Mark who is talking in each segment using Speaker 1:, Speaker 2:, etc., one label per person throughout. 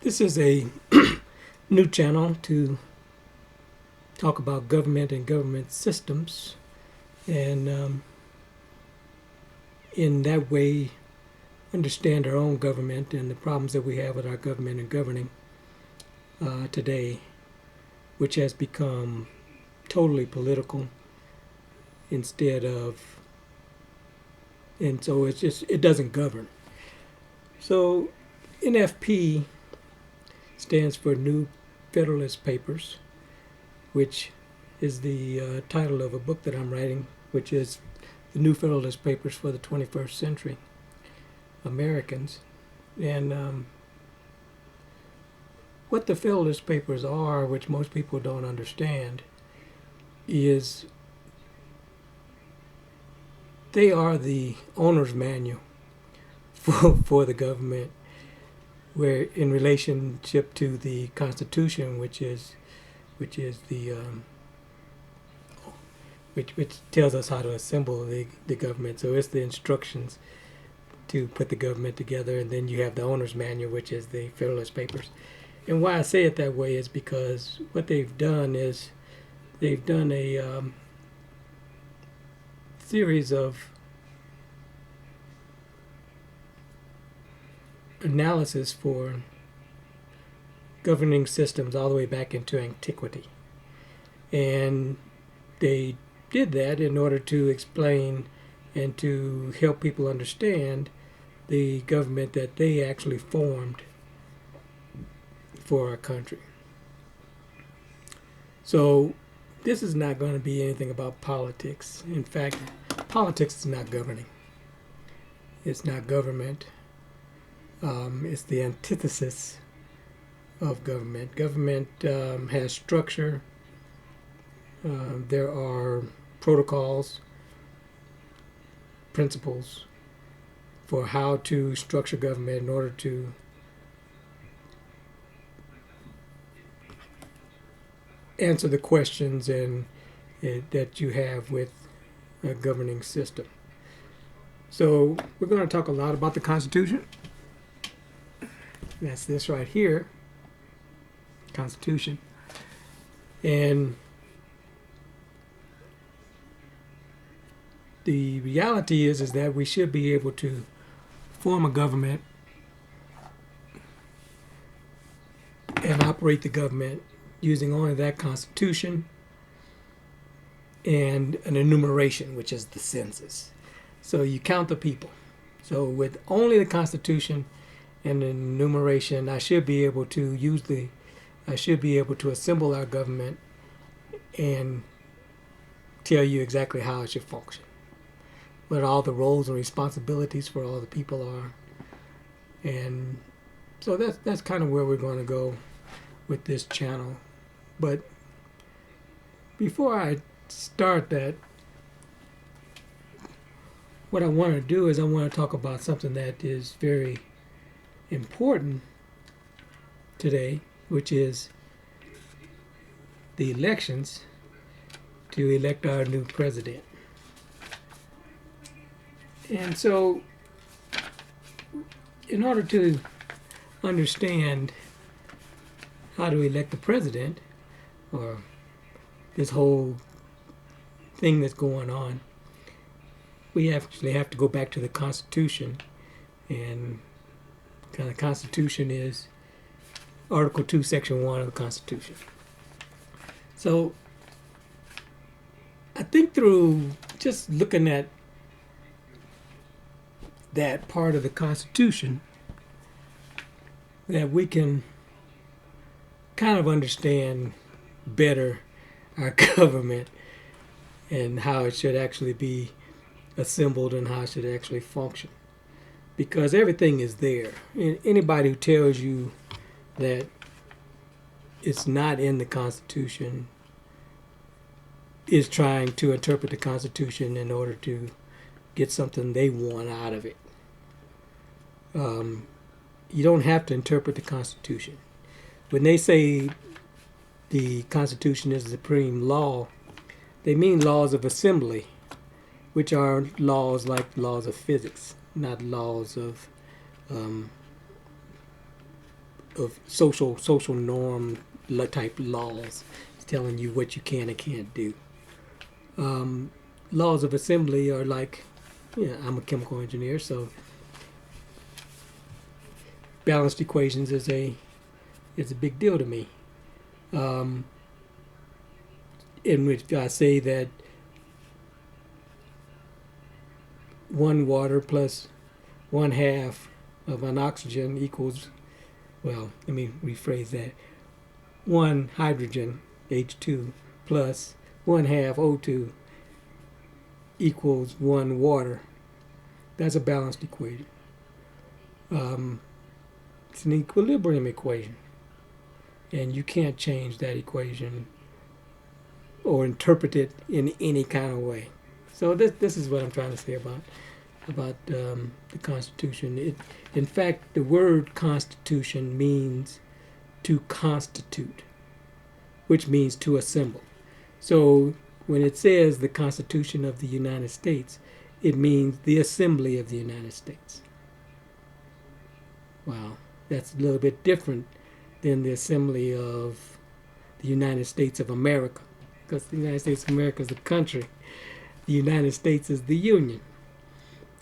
Speaker 1: This is a new channel to talk about government and government systems, and in that way understand our own government and the problems that we have with our government and governing today, which has become totally political instead of, and so it doesn't govern. So NFP stands for New Federalist Papers, which is the title of a book that I'm writing, which is the New Federalist Papers for the 21st Century Americans. And what the Federalist Papers are, which most people don't understand, is they are the owner's manual for the government, where in relationship to the Constitution, which tells us how to assemble the government. So it's the instructions to put the government together, and then you have the owner's manual, which is the Federalist Papers. And why I say it that way is because what they've done is they've done a series of analysis for governing systems all the way back into antiquity. And they did that in order to explain and to help people understand the government that they actually formed for our country. So this is not going to be anything about politics. In fact, politics is not governing. It's not government. It's the antithesis of government. Government has structure. There are protocols, principles for how to structure government in order to answer the questions that you have with a governing system. So we're going to talk a lot about the Constitution. That's this right here, Constitution. And the reality is that we should be able to form a government and operate the government using only that Constitution and an enumeration, which is the census. So you count the people. So with only the Constitution and the enumeration, I should be able to assemble our government and tell you exactly how it should function, what all the roles and responsibilities for all the people are. And so that's kind of where we're going to go with this channel. But before I start that, what I want to do is I want to talk about something that is very important today, which is the elections to elect our new president. And so in order to understand how to elect the president, or this whole thing that's going on, we actually have to go back to the Constitution. And kind of Constitution is Article 2, Section 1 of the Constitution. So I think through just looking at that part of the Constitution, that we can kind of understand better our government and how it should actually be assembled and how it should actually function. Because everything is there. And anybody who tells you that it's not in the Constitution is trying to interpret the Constitution in order to get something they want out of it. You don't have to interpret the Constitution. When they say the Constitution is the supreme law, they mean laws of assembly, which are laws like laws of physics, not laws of of social norm type laws. It's telling you what you can and can't do. Laws of assembly are like, I'm a chemical engineer, so balanced equations is a big deal to me. In which I say that 1 water plus 1/2 of an oxygen equals, well, let me rephrase that. 1 hydrogen, H2, plus 1/2 O2 equals 1 water. That's a balanced equation. It's an equilibrium equation. And you can't change that equation or interpret it in any kind of way. So this is what I'm trying to say about the Constitution. In fact, the word Constitution means to constitute, which means to assemble. So when it says the Constitution of the United States, it means the Assembly of the United States. Wow, that's a little bit different than the Assembly of the United States of America, because the United States of America is a country. The United States is the Union.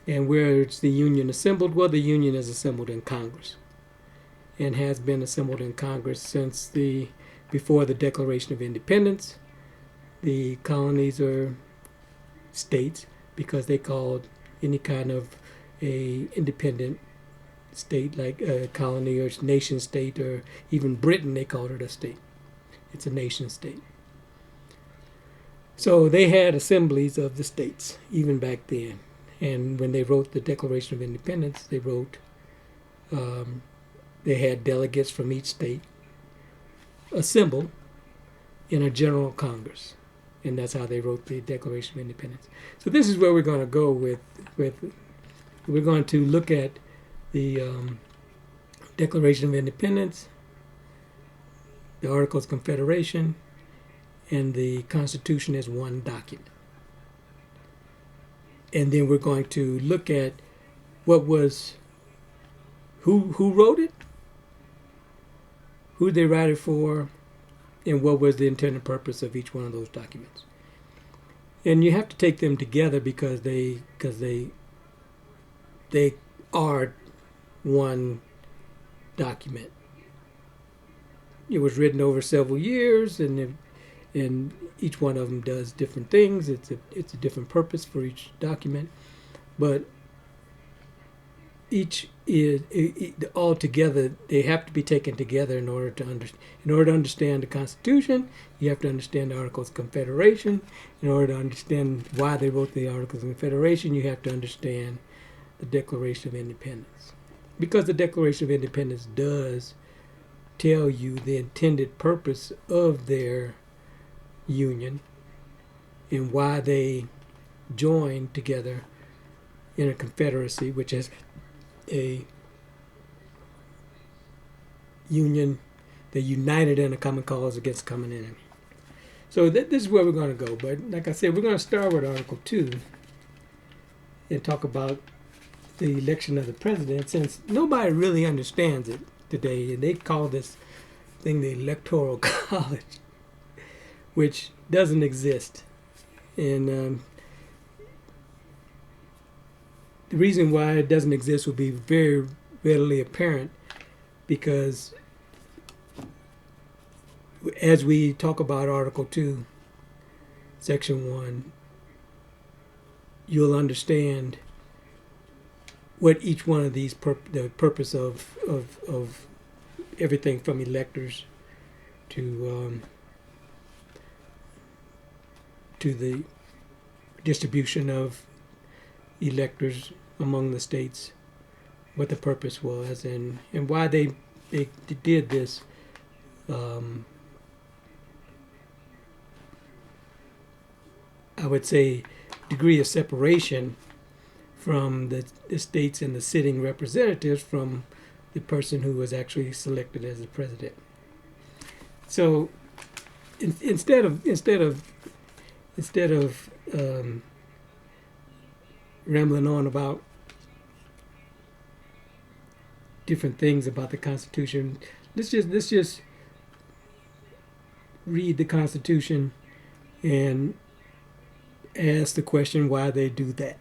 Speaker 1: And where it's the Union assembled? Well, the Union is assembled in Congress and has been assembled in Congress since before the Declaration of Independence. The colonies are states because they called any kind of a independent state like a colony or nation state, or even Britain, they called it a state. It's a nation state. So they had assemblies of the states even back then. And when they wrote the Declaration of Independence, they wrote, they had delegates from each state assembled in a general Congress. And that's how they wrote the Declaration of Independence. So this is where we're going to go with we're going to look at the Declaration of Independence, the Articles of Confederation, and the Constitution as one document. And then we're going to look at what was, who wrote it, who they write it for, and what was the intended purpose of each one of those documents. And you have to take them together because they are one document. It was written over several years, and each one of them does different things. It's a different purpose for each document, but each is all together. They have to be taken together in order to understand the Constitution. You have to understand the Articles of Confederation. In order to understand why they wrote the Articles of Confederation, you have to understand the Declaration of Independence, because the Declaration of Independence does tell you the intended purpose of their union and why they joined together in a confederacy, which is a union that united in a common cause against a common enemy. So this is where we're going to go. But like I said, we're going to start with Article 2 and talk about the election of the president, since nobody really understands it today. And they call this thing the Electoral College, which doesn't exist. And the reason why it doesn't exist will be very readily apparent, because as we talk about Article 2, Section 1, you'll understand what each one of these, the purpose of everything from electors to the distribution of electors among the states, what the purpose was, and why they did this. I would say degree of separation from the states and the sitting representatives from the person who was actually selected as the president. So instead of rambling on about different things about the Constitution. Let's just read the Constitution and ask the question why they do that.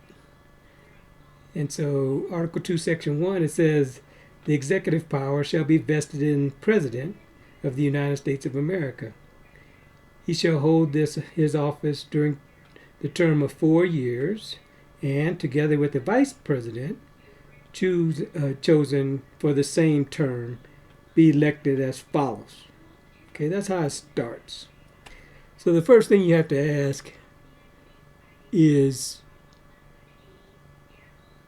Speaker 1: And so Article 2, Section 1, it says, the executive power shall be vested in the President of the United States of America. He shall hold his office during the term of 4 years, and together with the Vice President, chosen for the same term, be elected as follows. Okay, that's how it starts. So the first thing you have to ask is,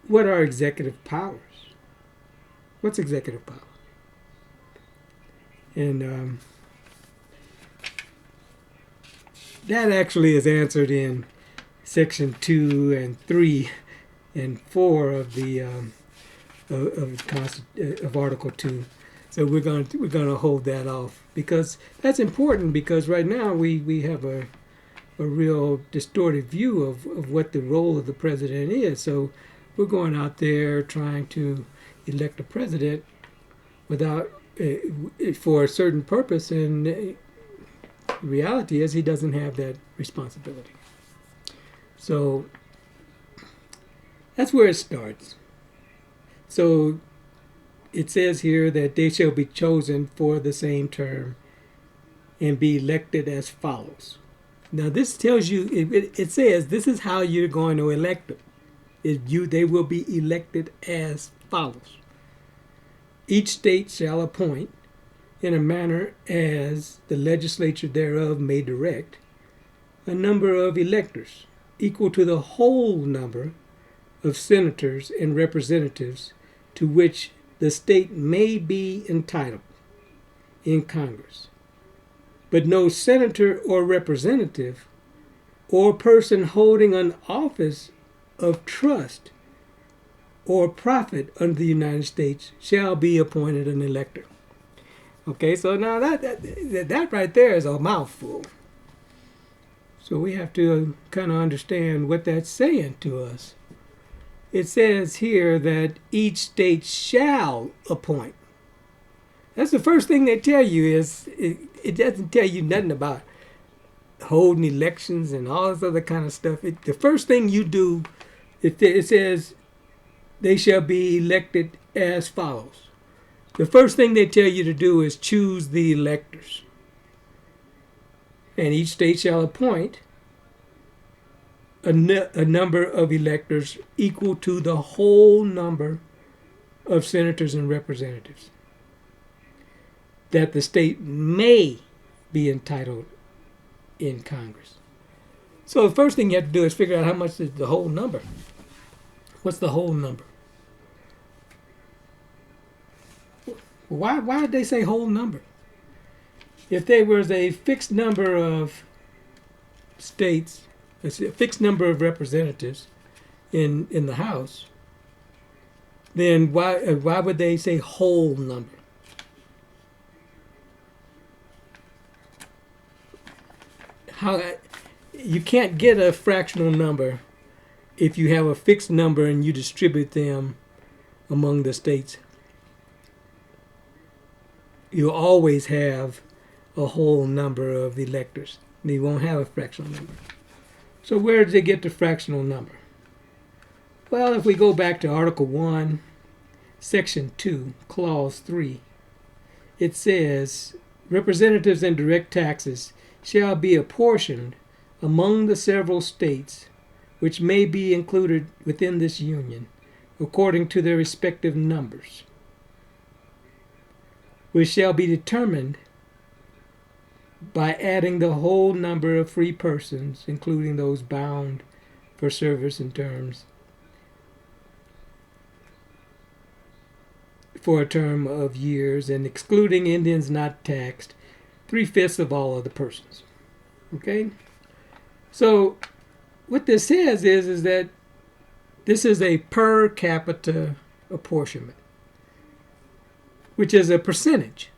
Speaker 1: what are executive powers? What's executive power? And that actually is answered in Section 2 and 3 and 4 of the of Article 2. So we're going to hold that off, because that's important, because right now we have a real distorted view of what the role of the president is. So we're going out there trying to elect a president without for a certain purpose, and the reality is he doesn't have that responsibility. So that's where it starts. So it says here that they shall be chosen for the same term and be elected as follows. Now this tells you, it says this is how you're going to elect them. They will be elected as follows. Each state shall appoint, in a manner as the legislature thereof may direct, a number of electors equal to the whole number of senators and representatives to which the state may be entitled in Congress. But no senator or representative or person holding an office of trust or profit under the United States shall be appointed an elector. Okay, so now that right there is a mouthful. So we have to kind of understand what that's saying to us. It says here that each state shall appoint. That's the first thing they tell you. Is it doesn't tell you nothing about holding elections and all this other kind of stuff. The first thing you do, it says they shall be elected as follows. The first thing they tell you to do is choose the electors. And each state shall appoint a number of electors equal to the whole number of senators and representatives that the state may be entitled in Congress. So the first thing you have to do is figure out how much is the whole number. What's the whole number? Why did they say whole number? If there was a fixed number of states, a fixed number of representatives in the House, then why would they say whole number? You can't get a fractional number if you have a fixed number and you distribute them among the states. You'll always have a whole number of electors. You won't have a fractional number. So where did they get the fractional number? Well, if we go back to Article 1, Section 2, Clause 3, it says, representatives and direct taxes shall be apportioned among the several states which may be included within this union according to their respective numbers, which shall be determined by adding the whole number of free persons, including those bound for service in terms for a term of years, and excluding Indians not taxed, 3/5 of all other persons. Okay? So what this says is that this is a per capita apportionment, which is a percentage.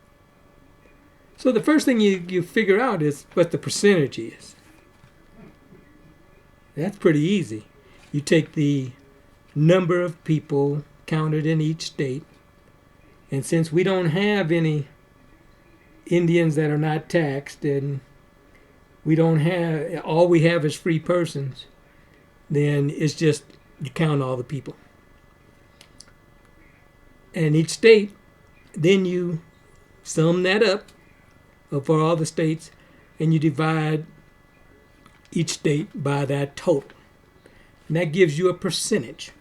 Speaker 1: So the first thing you figure out is what the percentage is. That's pretty easy. You take the number of people counted in each state And since we don't have any Indians that are not taxed, and all we have is free persons, then it's just you count all the people. And each state, then you sum that up for all the states, and you divide each state by that total. And that gives you a percentage.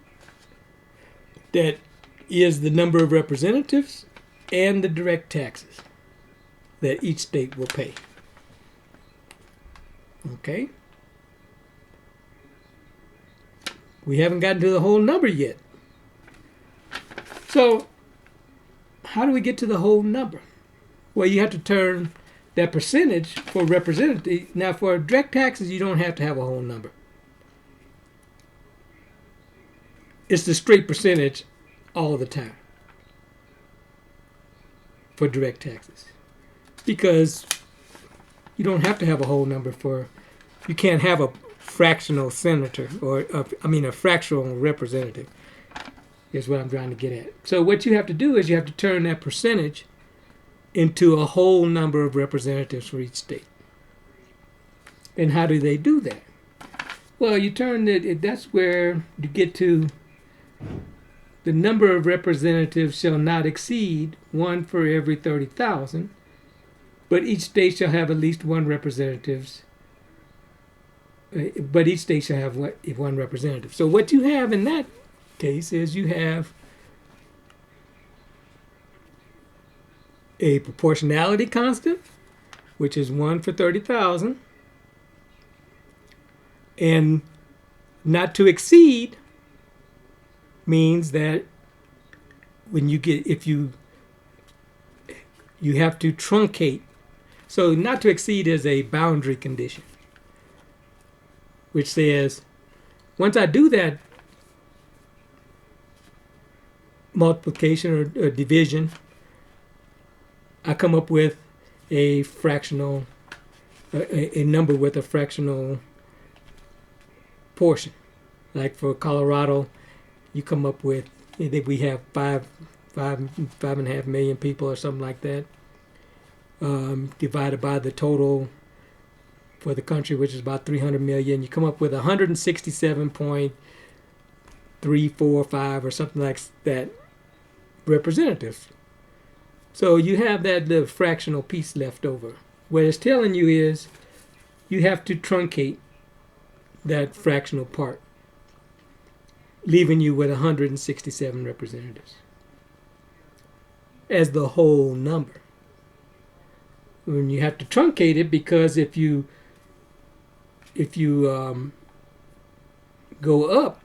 Speaker 1: That is the number of representatives and the direct taxes that each state will pay. Okay? We haven't gotten to the whole number yet. So, how do we get to the whole number? Well, you have to turn that percentage for representative. Now, for direct taxes, you don't have to have a whole number. It's the straight percentage all the time for direct taxes. Because you don't have to have a whole number you can't have a fractional senator a fractional representative is what I'm trying to get at. So what you have to do is you have to turn that percentage into a whole number of representatives for each state. And how do they do that? Well, you turn it, that's where you get to the number of representatives shall not exceed 1 for every 30,000, but each state shall have at least one representative. But each state shall have one representative. So what you have in that case is you have a proportionality constant, which is 1 for 30,000, and not to exceed means that when you get, if you have to truncate. So not to exceed is a boundary condition, which says once I do that multiplication or division, I come up with a fractional, a number with a fractional portion. Like for Colorado, you come up with, I think we have 5.5 million people or something like that, divided by the total for the country, which is about 300 million. You come up with 167.345 or something like that representatives. So you have that little fractional piece left over. What it's telling you is you have to truncate that fractional part, leaving you with 167 representatives as the whole number. When you have to truncate it, because if you go up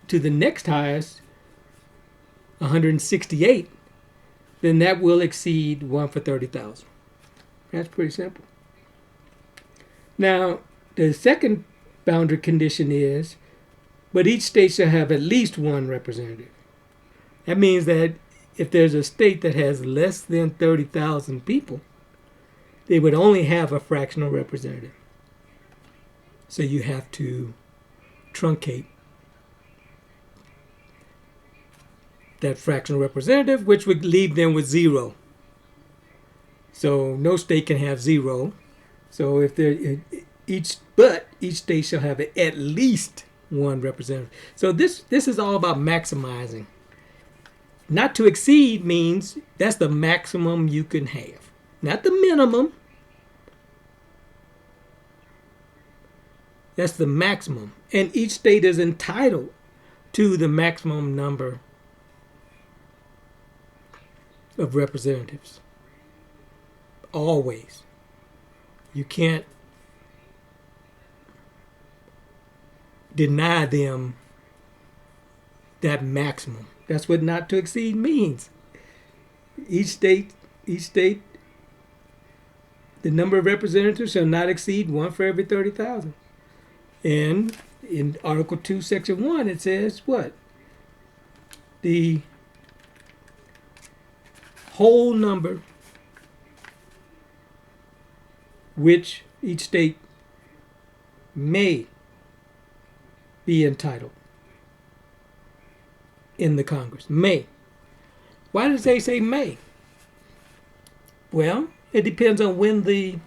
Speaker 1: to the next highest, 168, then that will exceed 1 for 30,000. That's pretty simple. Now, the second boundary condition is, but each state shall have at least one representative. That means that if there's a state that has less than 30,000 people, they would only have a fractional representative. So you have to truncate that fractional representative, which would leave them with 0. So no state can have 0. So if each state shall have at least one representative. So this is all about maximizing. Not to exceed means that's the maximum you can have, not the minimum. That's the maximum. And each state is entitled to the maximum number of representatives. Always. You can't deny them that maximum. That's what not to exceed means. Each state, the number of representatives shall not exceed 1 for every 30,000. And in Article 2, Section 1, it says what? The whole number which each state may be entitled in the Congress. May. Why does they say may? Well, it depends on when the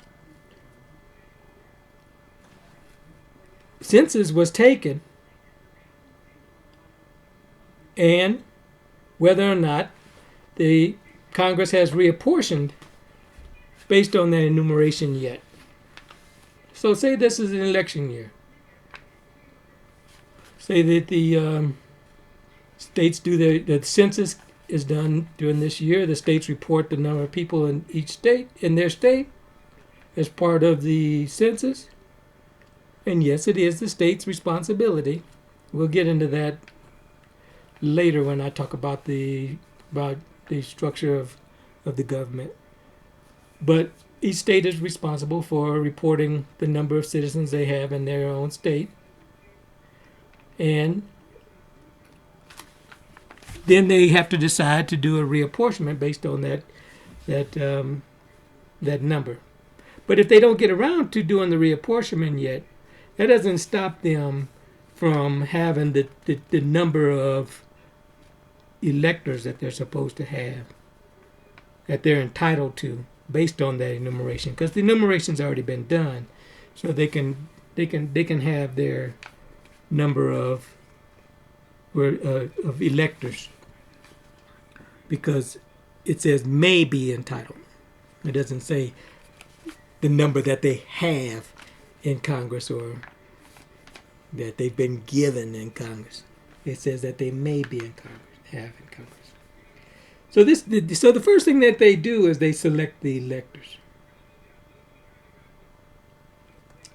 Speaker 1: census was taken and whether or not the Congress has reapportioned based on that enumeration yet. So say this is an election year. Say that the states do the census is done during this year. The states report the number of people in each state, in their state, as part of the census. And yes, it is the state's responsibility. We'll get into that later when I talk about the structure of the government. But each state is responsible for reporting the number of citizens they have in their own state. And then they have to decide to do a reapportionment based on that number. But if they don't get around to doing the reapportionment yet, that doesn't stop them from having the number of electors that they're supposed to have, that they're entitled to, based on that enumeration. Because the enumeration's already been done, so they can have their number of electors, because it says may be entitled. It doesn't say the number that they have in Congress or that they've been given in Congress. It says that they may be in Congress, have in Congress. So the first thing that they do is they select the electors.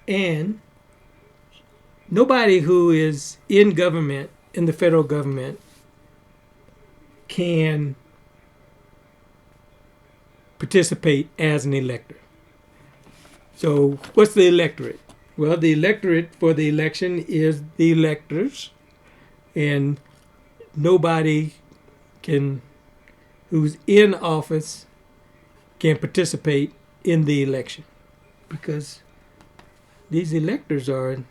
Speaker 1: And nobody who is in government, in the federal government, can participate as an elector. So what's the electorate? Well, the electorate for the election is the electors, and nobody who's in office can participate in the election, because these electors are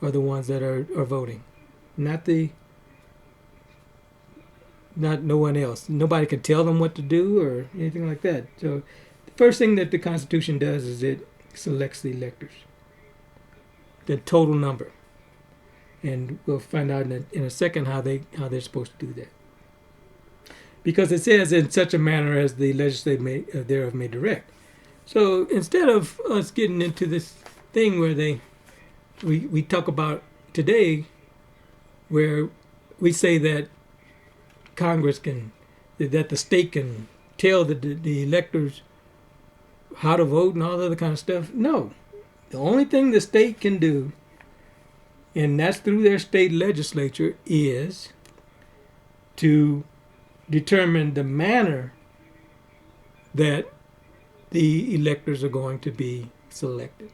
Speaker 1: the ones that are voting, not no one else. Nobody can tell them what to do or anything like that. So the first thing that the Constitution does is it selects the electors, the total number, and we'll find out in a second how they're supposed to do that. Because it says in such a manner as the legislature thereof may direct. So instead of us getting into this thing where we talk about today, where we say that that the state can tell the electors how to vote and all that other kind of stuff. No. The only thing the state can do, and that's through their state legislature, is to determine the manner that the electors are going to be selected.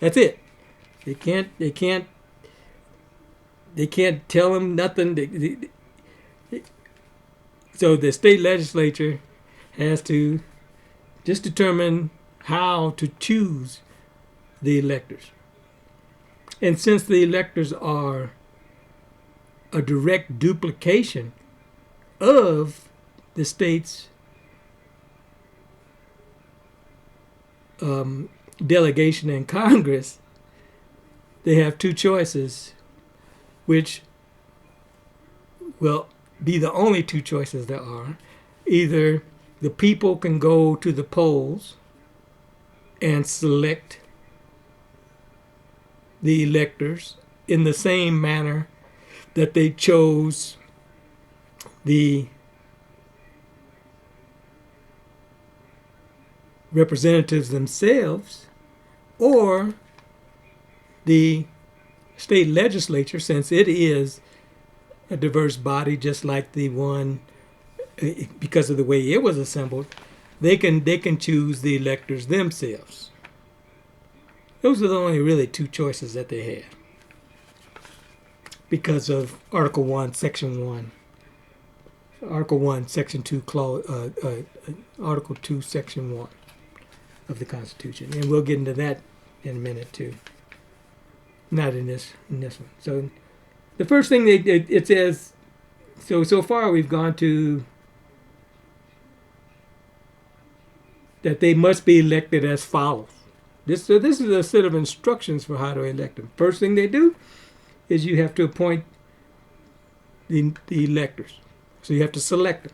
Speaker 1: That's it. They can't tell them nothing. So the state legislature has to just determine how to choose the electors. And since the electors are a direct duplication of the state's delegation in Congress, they have two choices, which will be the only two choices there are. Either the people can go to the polls and select the electors in the same manner that they chose the representatives themselves, or the state legislature, since it is a diverse body, just like the one, because of the way it was assembled, they can choose the electors themselves. Those are the only really two choices that they have, because of Article 1, Section 1. Article 1, Section 2, Article 2, Section 1 of the Constitution. And we'll get into that in a minute, too. Not in this one. So the first thing it says, so far we've gone to that they must be elected as follows. So this is a set of instructions for how to elect them. First thing they do is you have to appoint the electors. So you have to select them.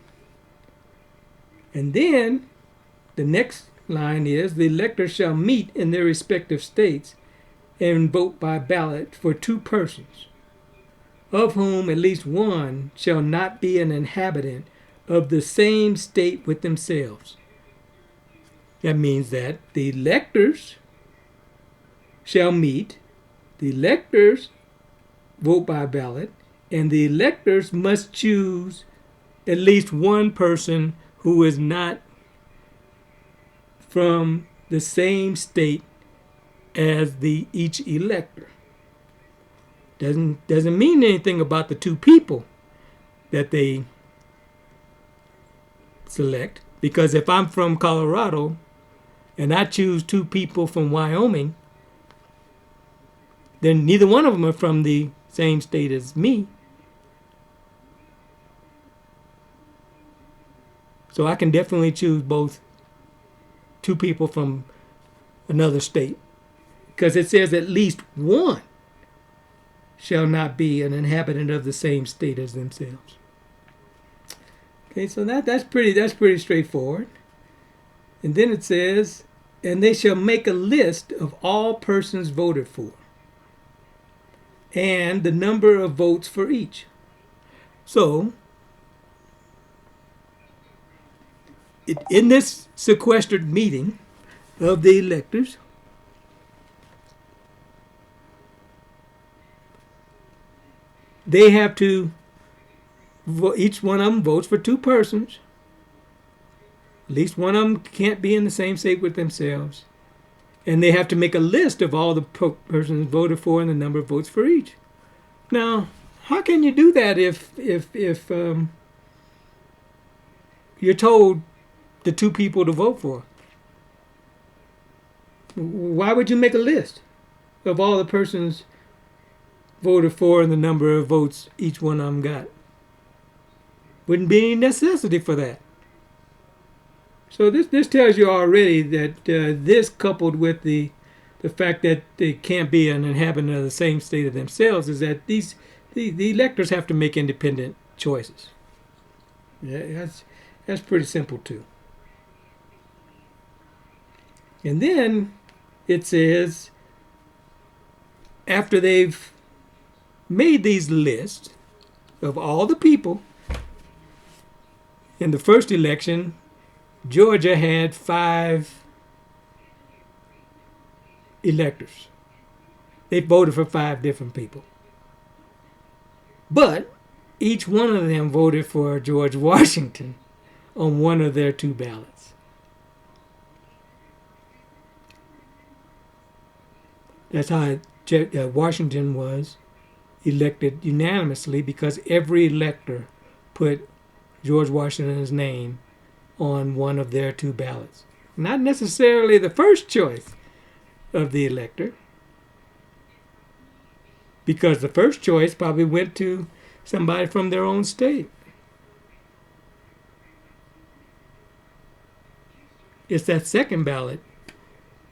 Speaker 1: And then the next line is the electors shall meet in their respective states and vote by ballot for 2 persons, of whom at least one shall not be an inhabitant of the same state with themselves. That means that the electors shall meet, the electors vote by ballot, and the electors must choose at least one person who is not from the same state as each elector. Doesn't mean anything about the 2 people that they select, because if I'm from Colorado and I choose 2 people from Wyoming, then neither one of them are from the same state as me. So I can definitely choose both 2 people from another state, because it says at least one shall not be an inhabitant of the same state as themselves. Okay, so that's pretty straightforward. And then it says, and they shall make a list of all persons voted for, and the number of votes for each. So, in this sequestered meeting of the electors, they have to, each one of them votes for 2 persons. At least one of them can't be in the same state with themselves. And they have to make a list of all the persons voted for and the number of votes for each. Now, how can you do that if you're told the 2 people to vote for? Why would you make a list of all the persons voted for and the number of votes each one of them got? Wouldn't be any necessity for that. So this tells you already that this, coupled with the fact that they can't be an inhabitant of the same state of themselves, is that the electors have to make independent choices. Yeah, that's pretty simple too. And then it says, after they've made these lists of all the people, in the first election, Georgia had 5 electors. They voted for 5 different people. But each one of them voted for George Washington on one of their 2 ballots. That's how Washington was elected unanimously, because every elector put George Washington's name on one of their 2 ballots. Not necessarily the first choice of the elector, because the first choice probably went to somebody from their own state. It's that second ballot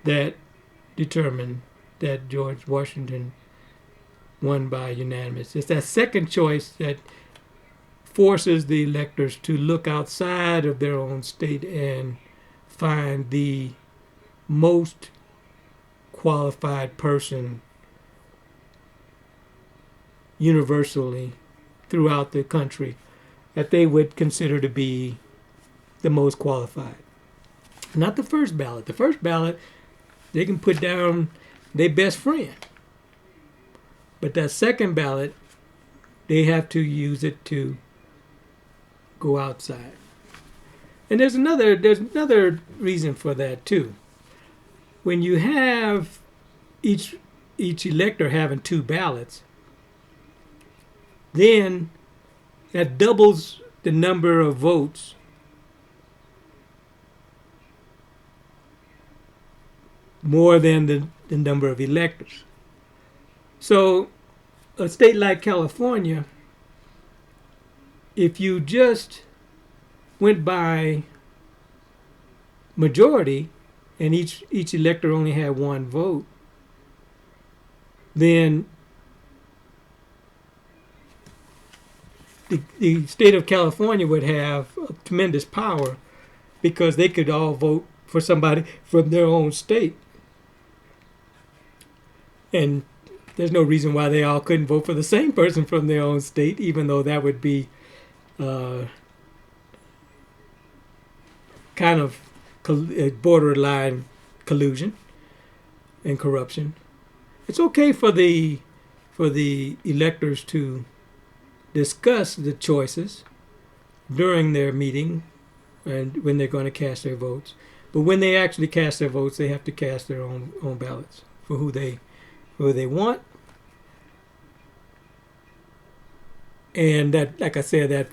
Speaker 1: that determined that George Washington won by unanimous. It's that second choice that forces the electors to look outside of their own state and find the most qualified person universally throughout the country that they would consider to be the most qualified. Not the first ballot. The first ballot, they can put down their best friend. But that second ballot, they have to use it to go outside. And there's another reason for that too. When you have each elector having 2 ballots, then that doubles the number of votes more than the number of electors. So a state like California, if you just went by majority, and each elector only had one vote, then the state of California would have tremendous power because they could all vote for somebody from their own state. And there's no reason why they all couldn't vote for the same person from their own state, even though that would be kind of borderline collusion and corruption. It's okay for the electors to discuss the choices during their meeting and when they're going to cast their votes. But when they actually cast their votes, they have to cast their own ballots for who they want. And that, like I said, the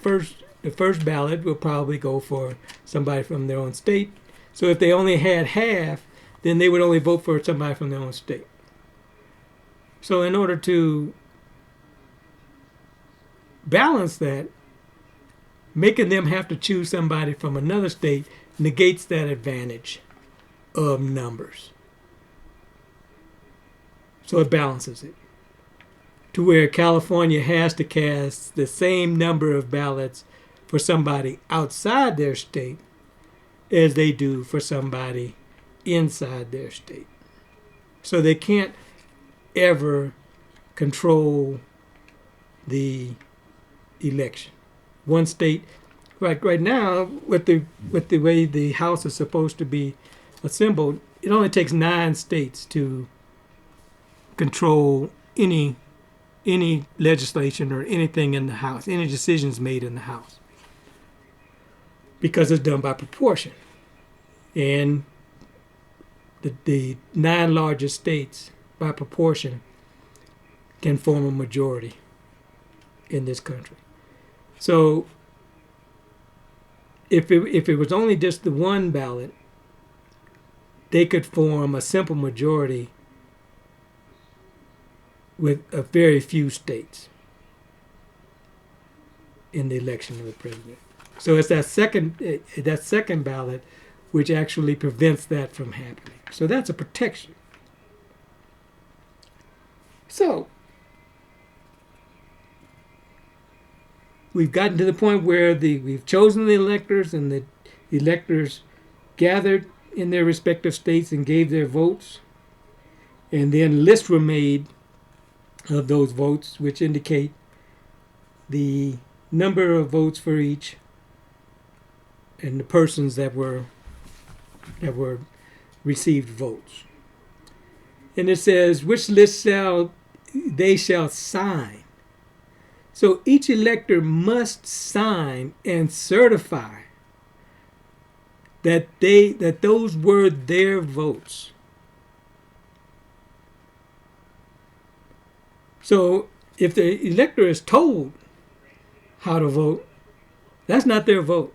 Speaker 1: first ballot will probably go for somebody from their own state. So if they only had half, then they would only vote for somebody from their own state. So in order to balance that, making them have to choose somebody from another state negates that advantage of numbers. So it balances it to where California has to cast the same number of ballots for somebody outside their state as they do for somebody inside their state. So they can't ever control the election. One state, right now, with the way the House is supposed to be assembled, it only takes 9 states to control any legislation or anything in the House, any decisions made in the House, because it's done by proportion. And the 9 largest states, by proportion, can form a majority in this country. So if it was only just the one ballot, they could form a simple majority with a very few states in the election of the president. So it's that second ballot which actually prevents that from happening. So that's a protection. So we've gotten to the point where we've chosen the electors, and the electors gathered in their respective states and gave their votes, and then lists were made of those votes, which indicate the number of votes for each and the persons that were received votes. And it says which list they shall sign. So each elector must sign and certify that those were their votes. So if the elector is told how to vote, that's not their vote.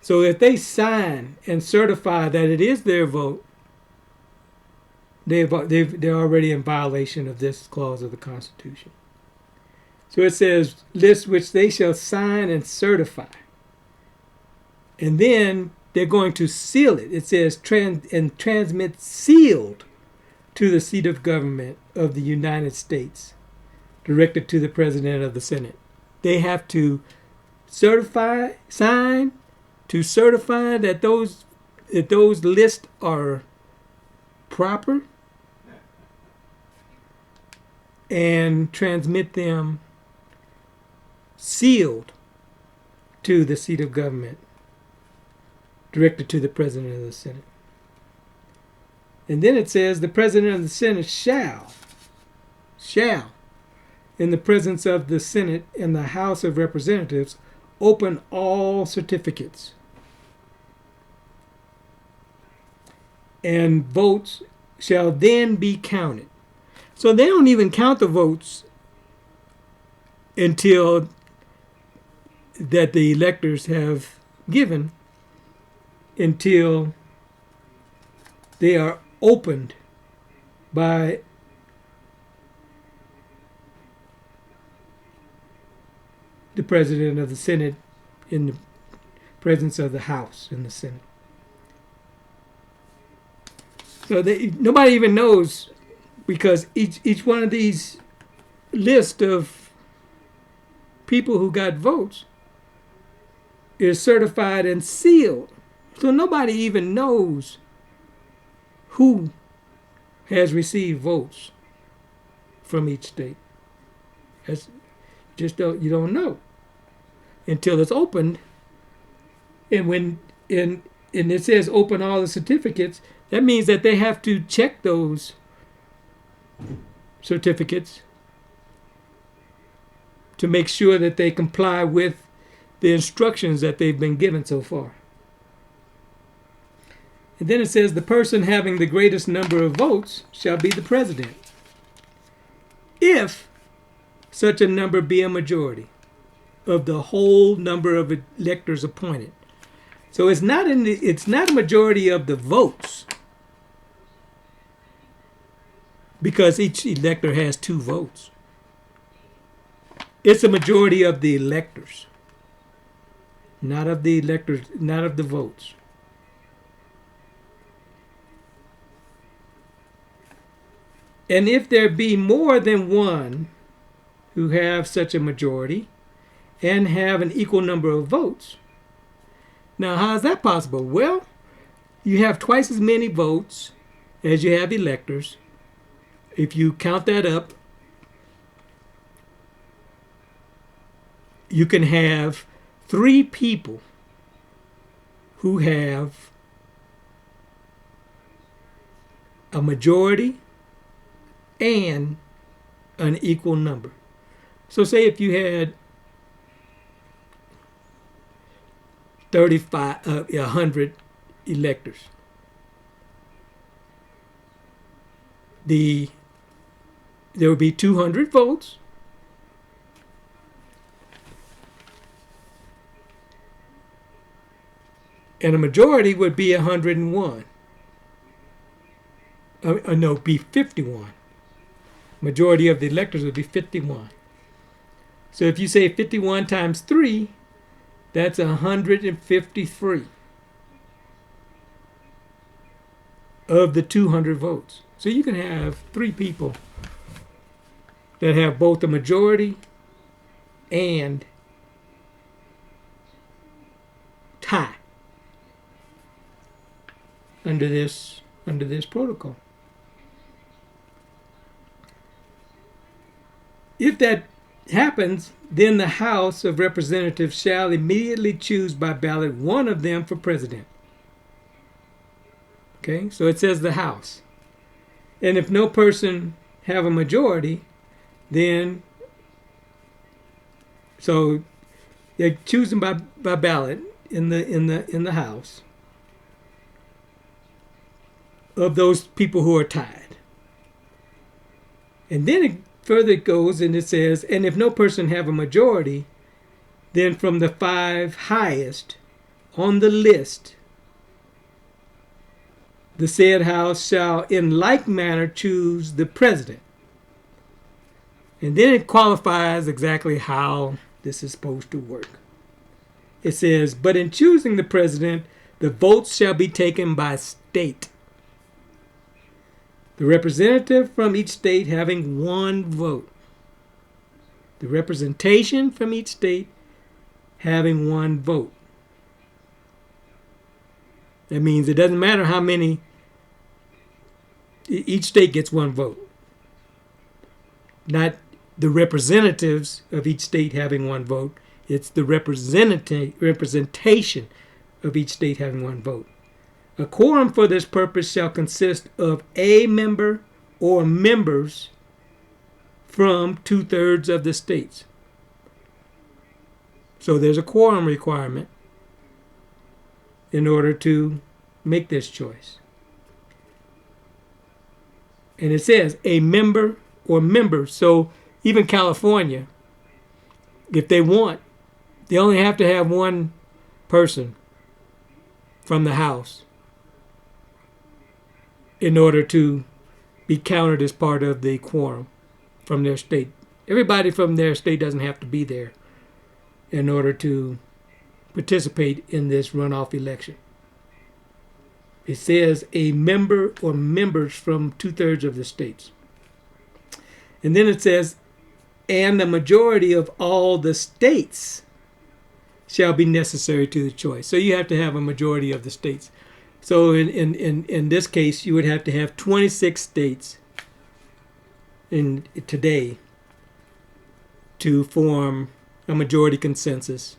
Speaker 1: So if they sign and certify that it is their vote, they're already in violation of this clause of the Constitution. So it says, list which they shall sign and certify. And then they're going to seal it. It says, and transmit sealed to the seat of government of the United States, directed to the President of the Senate. They have to sign to certify that those lists are proper, and transmit them sealed to the seat of government, directed to the President of the Senate. And then it says the President of the Senate shall, in the presence of the Senate and the House of Representatives, open all certificates, and votes shall then be counted. So they don't even count the votes until that the electors have given, until they are opened by the President of the Senate in the presence of the House in the Senate. So nobody even knows, because each one of these list of people who got votes is certified and sealed. So nobody even knows who has received votes from each state. That's you don't know until it's opened. And when and it says open all the certificates, that means that they have to check those certificates to make sure that they comply with the instructions that they've been given so far. And then it says the person having the greatest number of votes shall be the president, if such a number be a majority of the whole number of electors appointed. So it's not a majority of the votes, because each elector has 2 votes. It's a majority of the electors, not of the electors, not of the votes. And if there be more than one who have such a majority and have an equal number of votes. Now, how is that possible? Well, you have twice as many votes as you have electors. If you count that up, you can have 3 people who have a majority and an equal number. So say if you had 100 electors, there would be 200 votes, and a majority would be 101. No, be 51. Majority of the electors would be 51. So if you say 51 times 3, that's 153 of the 200 votes. So you can have 3 people that have both a majority and tie under this protocol. If that happens, then the House of Representatives shall immediately choose by ballot one of them for president. Okay, so it says the House. And if no person have a majority, then so they're choosing by ballot in the House of those people who are tied. And then further it goes and it says, and if no person have a majority, then from the 5 highest on the list, the said House shall in like manner choose the president. And then it qualifies exactly how this is supposed to work. It says, but in choosing the president, the votes shall be taken by state, the representative from each state having 1 vote. The representation from each state having 1 vote. That means it doesn't matter how many, each state gets 1 vote. Not the representatives of each state having 1 vote. It's the representation of each state having 1 vote. A quorum for this purpose shall consist of a member or members from 2/3 of the states. So there's a quorum requirement in order to make this choice. And it says a member or members. So even California, if they want, they only have to have 1 person from the House in order to be counted as part of the quorum from their state. Everybody from their state doesn't have to be there in order to participate in this runoff election. It says a member or members from 2/3 of the states. And then it says, and the majority of all the states shall be necessary to the choice. So you have to have a majority of the states. So in this case, you would have to have 26 states today to form a majority consensus.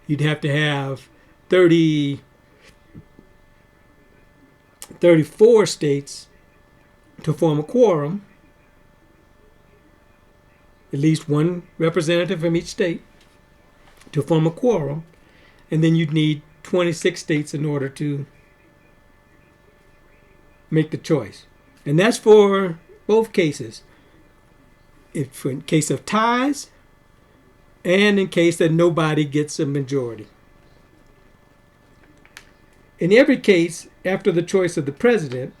Speaker 1: You'd have to have 34 states to form a quorum, at least one representative from each state to form a quorum, and then you'd need 26 states in order to make the choice. And that's for both cases. If in case of ties and in case that nobody gets a majority. In every case, after the choice of the president,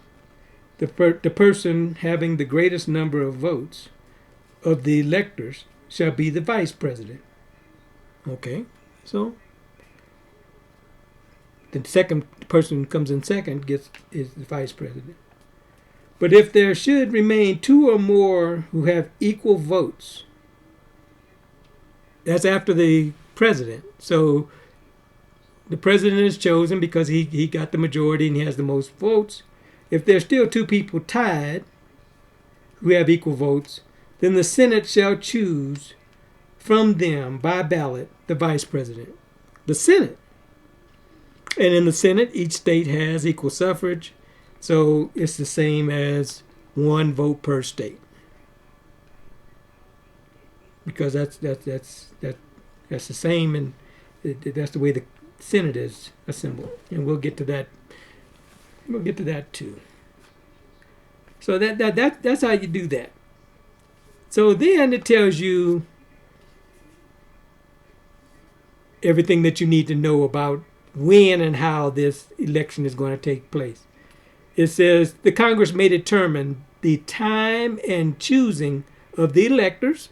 Speaker 1: the person having the greatest number of votes of the electors shall be the vice president. Okay, so the second person who comes in second is the vice president. But if there should remain two or more who have equal votes, that's after the president. So the president is chosen because he got the majority and he has the most votes. If there's still two people tied who have equal votes, then the Senate shall choose from them by ballot the vice president. The Senate. And in the Senate, each state has equal suffrage. So it's the same as one vote per state. Because that's the same, and that's the way the Senate is assembled. And we'll get to that. We'll get to that too. So that's how you do that. So then it tells you everything that you need to know about when and how this election is going to take place. It says the Congress may determine the time and choosing of the electors.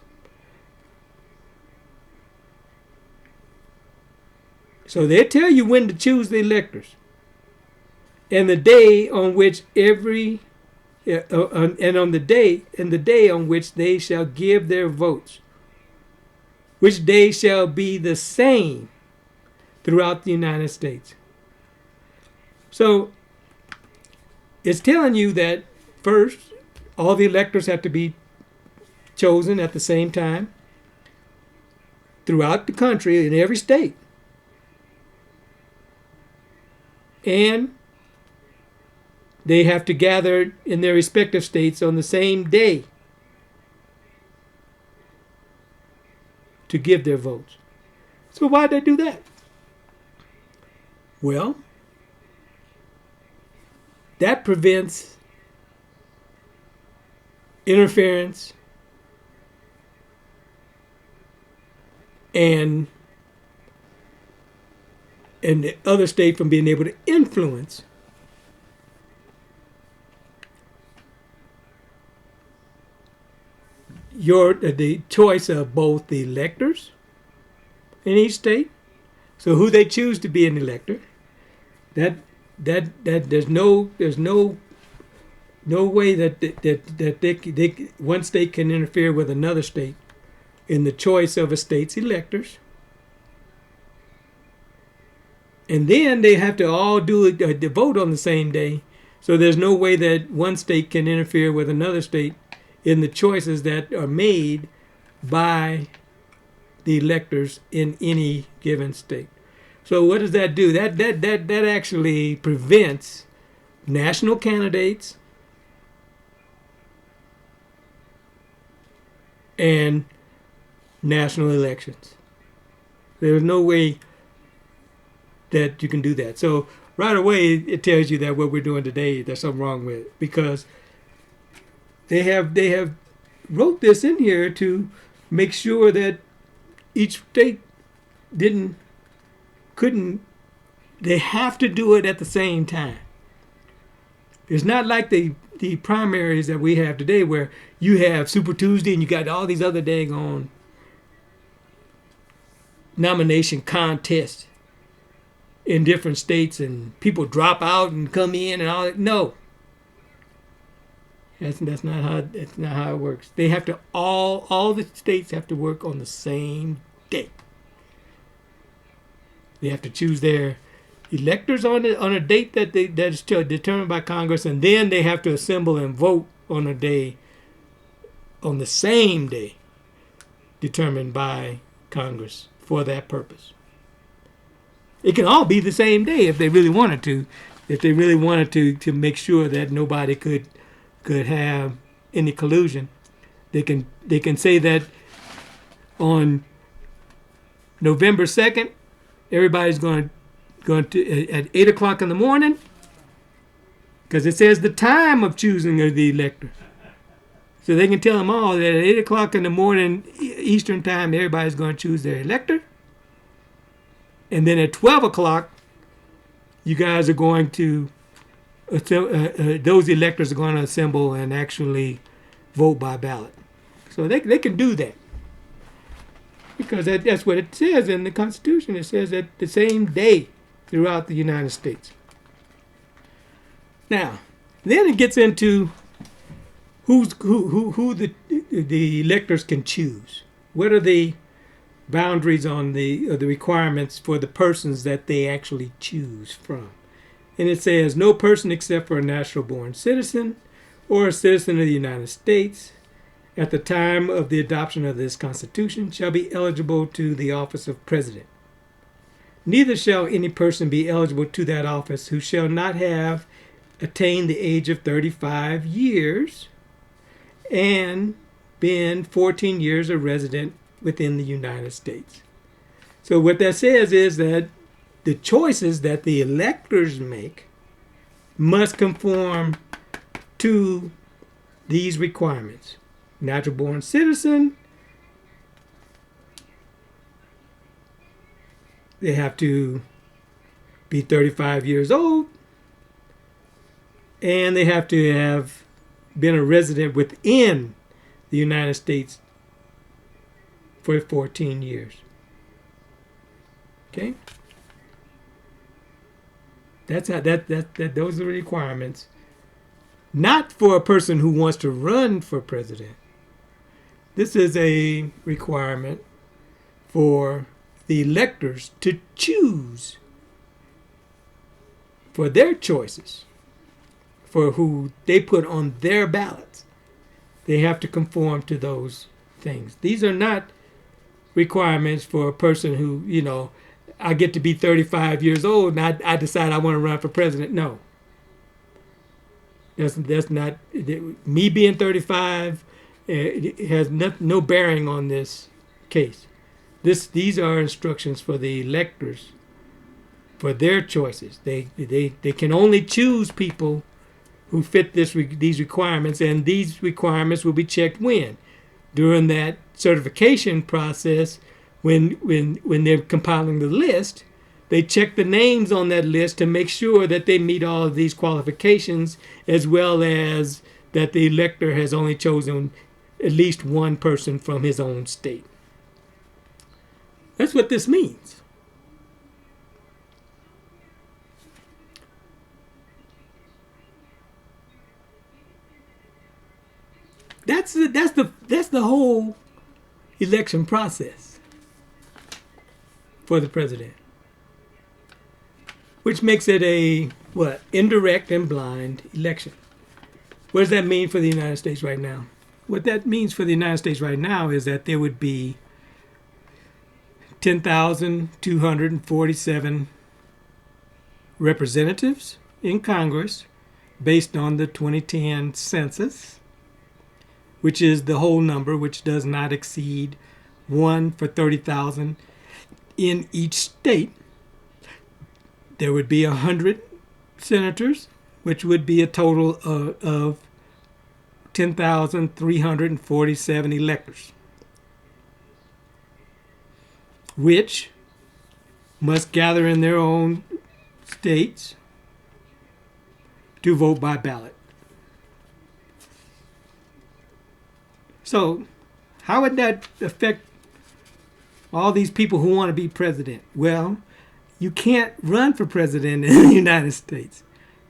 Speaker 1: So they tell you when to choose the electors, and the day on which the day on which they shall give their votes, which day shall be the same throughout the United States. So it's telling you that first, all the electors have to be chosen at the same time throughout the country in every state. And they have to gather in their respective states on the same day to give their votes. So why did they do that? Well, that prevents interference and the other state from being able to influence the choice of both the electors in each state. So who they choose to be an elector, that there's no way that one state can interfere with another state in the choice of a state's electors. And then they have to all do the vote on the same day. So there's no way that one state can interfere with another state in the choices that are made by the electors in any given state. So what does that do? That actually prevents national candidates and national elections. There's no way that you can do that. So right away it tells you that what we're doing today, there's something wrong with it, because they have wrote this in here to make sure that each state couldn't, they have to do it at the same time. It's not like the primaries that we have today where you have Super Tuesday and you got all these other daggone nomination contests in different states and people drop out and come in and all that. No. That's not how it works. They have to all the states have to work on the same day. They have to choose their electors on a date that is determined by Congress, and then they have to assemble and vote on the same day determined by Congress for that purpose. It can all be the same day if they really wanted to. If they really wanted to make sure that nobody could have any collusion, they can say that on November 2nd, everybody's going to at 8 o'clock in the morning, because it says the time of choosing of the elector. So they can tell them all that at 8 o'clock in the morning Eastern time, everybody's going to choose their elector. And then at 12 o'clock, you guys are going to, those electors are going to assemble and actually vote by ballot. So they can do that. Because that's what it says in the Constitution. It says that the same day throughout the United States. Now, then it gets into who the electors can choose. What are the boundaries on the requirements for the persons that they actually choose from? And it says, no person except for a natural-born citizen or a citizen of the United States at the time of the adoption of this Constitution shall be eligible to the office of President. Neither shall any person be eligible to that office who shall not have attained the age of 35 years and been 14 years a resident within the United States. So what that says is that the choices that the electors make must conform to these requirements. Natural-born citizen, they have to be 35 years old, and they have to have been a resident within the United States for 14 years. Okay? Those are the requirements. Not for a person who wants to run for president. This is a requirement for the electors to choose for their choices, for who they put on their ballots. They have to conform to those things. These are not requirements for a person who, I get to be 35 years old and I decide I want to run for president. No. That's not, me being 35, it has no bearing on this case. These are instructions for the electors for their choices. They can only choose people who fit these requirements, and these requirements will be checked when? During that certification process, when they're compiling the list, they check the names on that list to make sure that they meet all of these qualifications, as well as that the elector has only chosen at least one person from his own state. That's what this means. That's the whole election process for the president, which makes it a indirect and blind election. What does that mean for the United States right now? What that means for the United States right now is that there would be 10,247 representatives in Congress based on the 2010 census, which is the whole number, which does not exceed 1 for 30,000 in each state. There would be 100 senators, which would be a total of 10,347 electors, which must gather in their own states to vote by ballot. So how would that affect all these people who want to be president? Well, You can't run for president in the United States.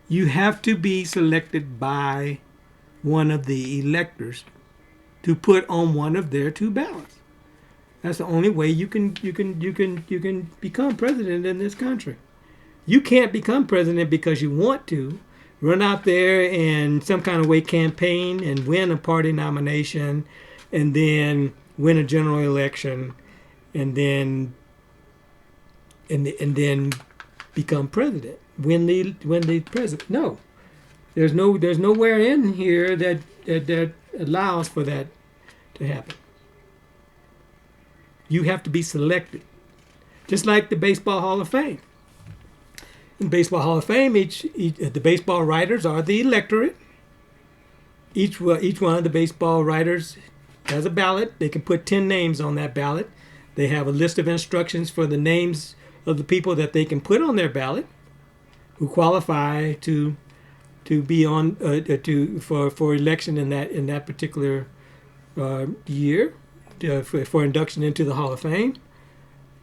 Speaker 1: You have to be selected by one of the electors to put on one of their two ballots. That's the only way you can become president in this country. You can't become president because you want to run out there and some kind of way campaign and win a party nomination and then win a general election and then become president. Win the president. No. There's nowhere in here that allows for that to happen. You have to be selected. Just like the Baseball Hall of Fame. In the Baseball Hall of Fame, the baseball writers are the electorate. Each one of the baseball writers has a ballot. They can put 10 names on that ballot. They have a list of instructions for the names of the people that they can put on their ballot who qualify to be on for election in that particular year for induction into the Hall of Fame,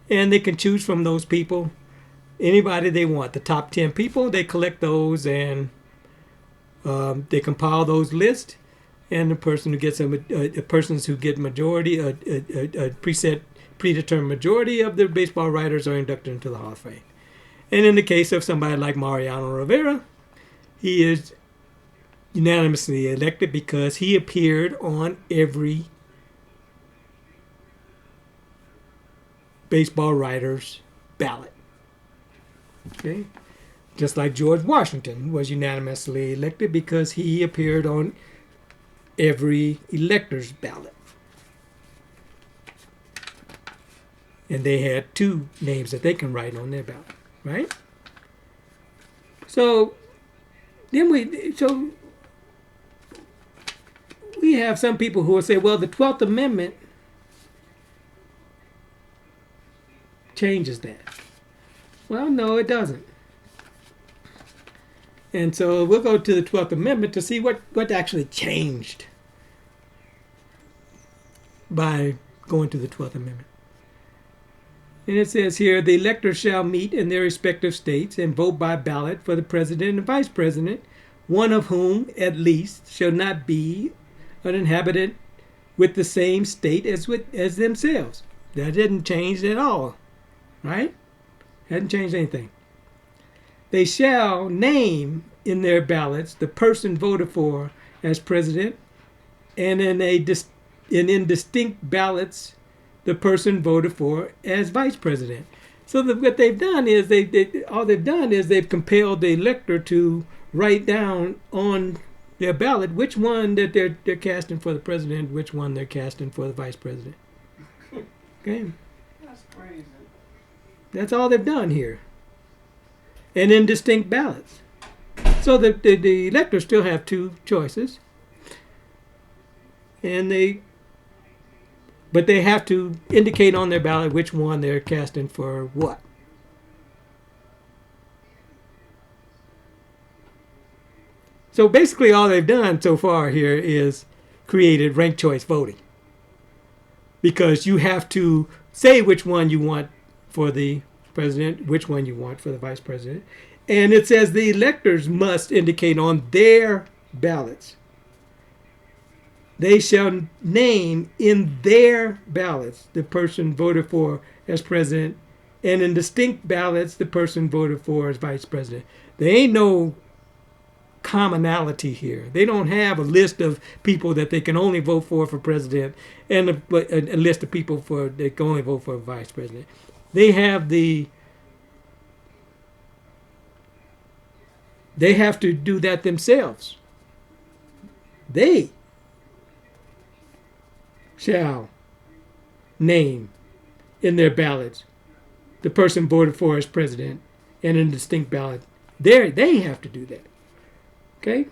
Speaker 1: and they can choose from those people anybody they want. The top 10 people, they collect those and they compile those lists, and the person who gets persons who get majority a predetermined majority of the baseball writers are inducted into the Hall of Fame. And in the case of somebody like Mariano Rivera, he is unanimously elected because he appeared on every baseball writer's ballot. Okay? Just like George Washington was unanimously elected because he appeared on every elector's ballot. And they had 2 names that they can write on their ballot, right? So we have some people who will say, well, the 12th Amendment changes that. Well, no, it doesn't. And so we'll go to the 12th Amendment to see what actually changed by going to the 12th Amendment. And it says here, the electors shall meet in their respective states and vote by ballot for the president and vice president, one of whom, at least, shall not be an inhabitant with the same state as themselves. That didn't change at all, right? Hadn't changed anything. They shall name in their ballots the person voted for as president, and in distinct ballots the person voted for as vice president. So what they've done is they've compelled the elector to write down on their ballot which one that they're casting for the president, which one they're casting for the vice president. Okay.
Speaker 2: That's crazy.
Speaker 1: That's all they've done here. And in distinct ballots. So the electors still have 2 choices. But they have to indicate on their ballot which one they're casting for what. So basically all they've done so far here is created ranked choice voting. Because you have to say which one you want for the president, which one you want for the vice president. And it says the electors must indicate on their ballots. They shall name in their ballots the person voted for as president, and in distinct ballots the person voted for as vice president. There ain't no commonality here. They don't have a list of people that they can only vote for president and a list of people they can only vote for vice president. They have they have to do that themselves. They shall name in their ballots the person voted for as president, and in a distinct ballot, they have to do that. Okay?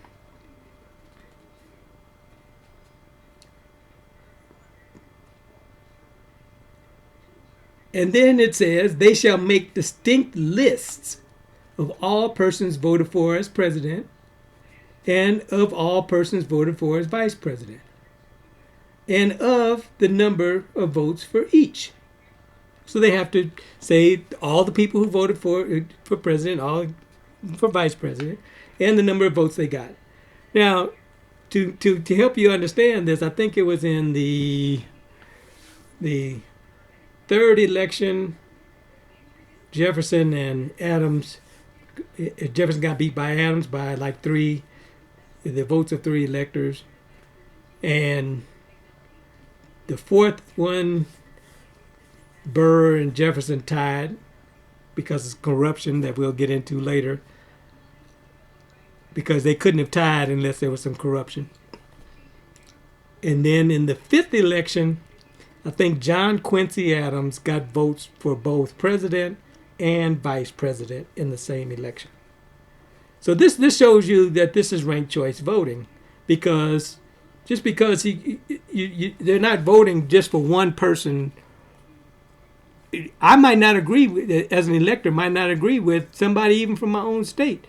Speaker 1: And then it says, they shall make distinct lists of all persons voted for as president and of all persons voted for as vice president, and of the number of votes for each. So they have to say all the people who voted for president, all for vice president, and the number of votes they got. Now, to help you understand this, I think it was in the third election, Jefferson and Adams. Jefferson got beat by Adams by like the votes of 3 electors, and the fourth one, Burr and Jefferson tied because of corruption that we'll get into later, because they couldn't have tied unless there was some corruption. And then in the 5th election, I think John Quincy Adams got votes for both president and vice president in the same election. So this shows you that this is ranked choice voting, because just because they're not voting just for one person. I might not agree with, as an elector, might not agree with somebody even from my own state,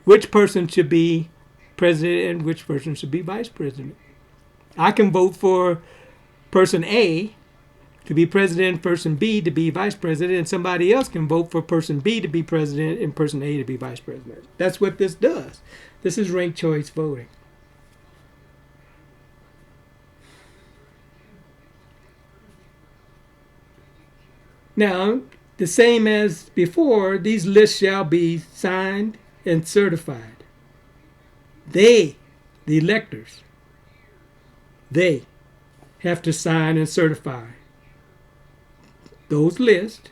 Speaker 1: which person should be president and which person should be vice president. I can vote for person A to be president, person B to be vice president, and somebody else can vote for person B to be president and person A to be vice president. That's what this does. This is ranked choice voting. Now, the same as before, these lists shall be signed and certified. They, the electors, they have to sign and certify those lists,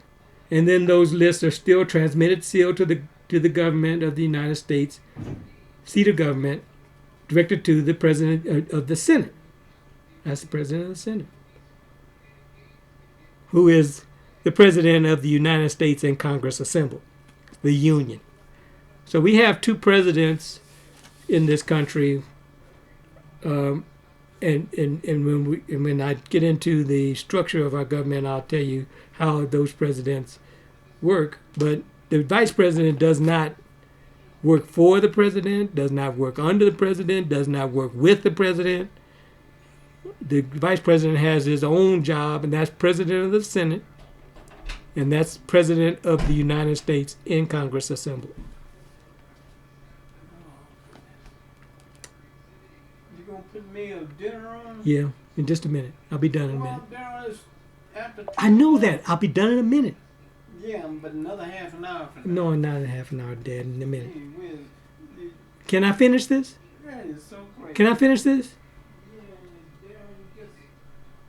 Speaker 1: and then those lists are still transmitted, sealed to the government of the United States, seat of government, directed to the president of the Senate. That's the president of the Senate, who is the president of the United States and Congress assembled, the Union. So we have 2 presidents in this country, and when I get into the structure of our government, I'll tell you how those presidents work. But the vice president does not work for the president, does not work under the president, does not work with the president. The vice president has his own job, and that's president of the Senate, and that's president of the United States in Congress assembled.
Speaker 2: You gonna put me a dinner on?
Speaker 1: Yeah, in just a minute. I'll be done in a minute.
Speaker 2: Well, dinner is after
Speaker 1: I know that. I'll be done in a minute.
Speaker 2: Yeah, but another half an hour from
Speaker 1: No, not in half an hour, Dad, in a minute.
Speaker 2: Hey,
Speaker 1: Can I finish this?
Speaker 2: that is so crazy.
Speaker 1: Can I finish this?
Speaker 2: Yeah, you just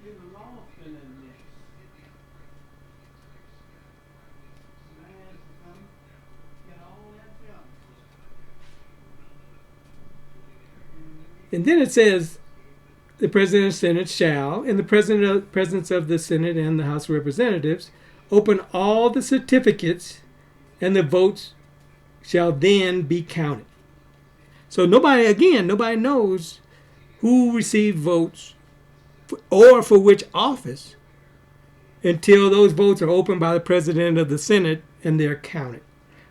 Speaker 2: get lost in this. Man, get all that junk.
Speaker 1: And then it says, the President of the Senate shall, in the presence of the Senate and the House of Representatives, open all the certificates, and the votes shall then be counted. So nobody knows who received votes or for which office until those votes are opened by the President of the Senate and they're counted.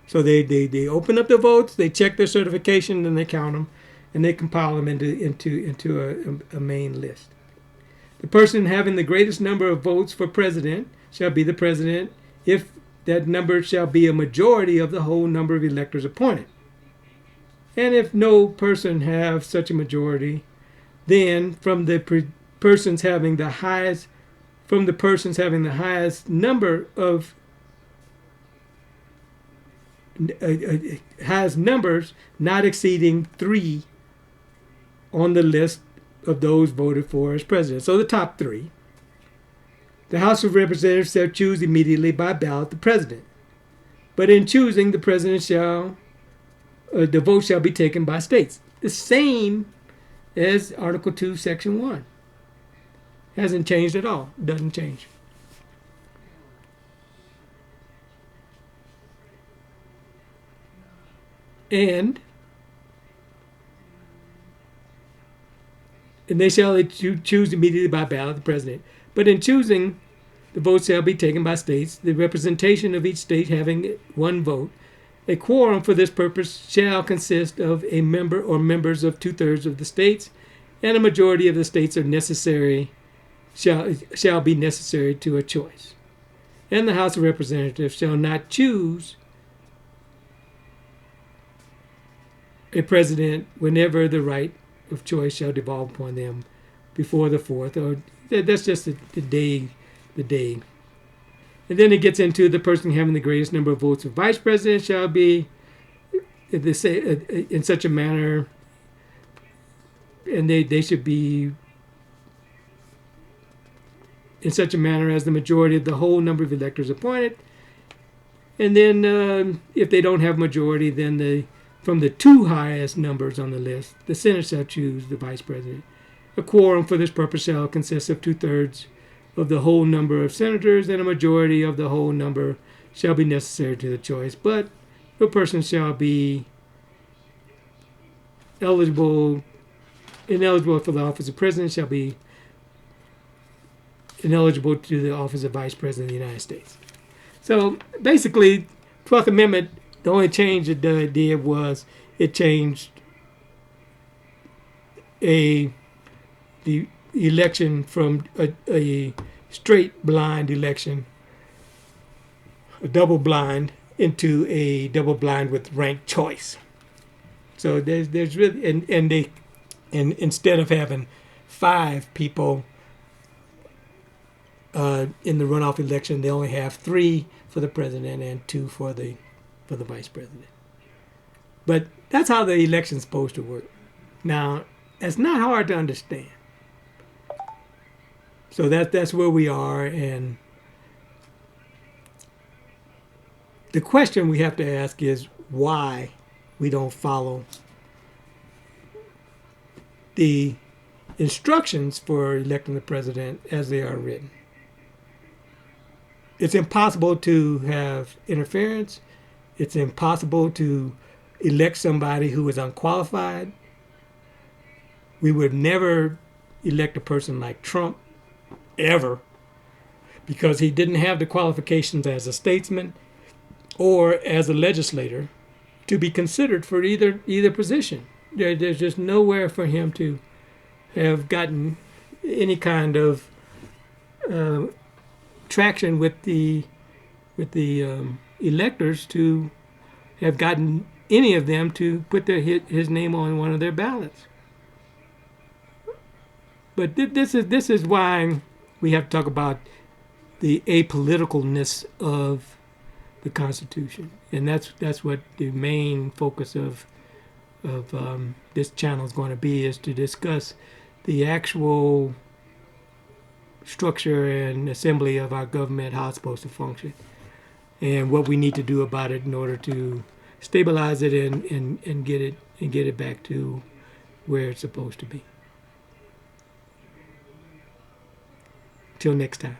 Speaker 1: So they open up the votes, they check their certification, and they count them, and they compile them into a main list. The person having the greatest number of votes for president shall be the president if that number shall be a majority of the whole number of electors appointed. And if no person have such a majority, then from the persons having the highest number of highest numbers not exceeding 3 on the list of those voted for as president. So the top 3. The House of Representatives shall choose immediately by ballot the president. But in choosing, the president the vote shall be taken by states. The same as Article 2, Section 1. Hasn't changed at all. Doesn't change. And they shall choose immediately by ballot the president. But in choosing, the vote shall be taken by states, the representation of each state having 1 vote. A quorum for this purpose shall consist of a member or members of 2/3 of the states, and a majority of the states are necessary, shall be necessary to a choice. and the House of Representatives shall not choose a president whenever the right of choice shall devolve upon them before the 4th, or that's just the day. And then it gets into the person having the greatest number of votes for vice president shall be in such a manner, and they should be in such a manner as the majority of the whole number of electors appointed. And then if they don't have majority, then from the 2 highest numbers on the list, the Senate shall choose the vice president. A quorum for this purpose shall consist of 2/3 of the whole number of senators, and a majority of the whole number shall be necessary to the choice. But no person shall be ineligible for the office of president, shall be ineligible to the office of vice president of the United States. So basically, 12th Amendment, the only change it did was it changed the election from a straight blind election, a double blind, into a double blind with ranked choice. So there's really and instead of having 5 people in the runoff election, they only have 3 for the president and 2 for the vice president. But that's how the election's supposed to work. Now, it's not hard to understand. So that's where we are, and the question we have to ask is why we don't follow the instructions for electing the president as they are written. It's impossible to have interference. It's impossible to elect somebody who is unqualified. We would never elect a person like Trump, ever, because he didn't have the qualifications as a statesman or as a legislator to be considered for either position. There's just nowhere for him to have gotten any kind of traction with the electors to have gotten any of them to put his name on one of their ballots. But this is why we have to talk about the apoliticalness of the Constitution, and that's what the main focus of this channel is going to be, is to discuss the actual structure and assembly of our government, how it's supposed to function, and what we need to do about it in order to stabilize it and get it back to where it's supposed to be. Till next time.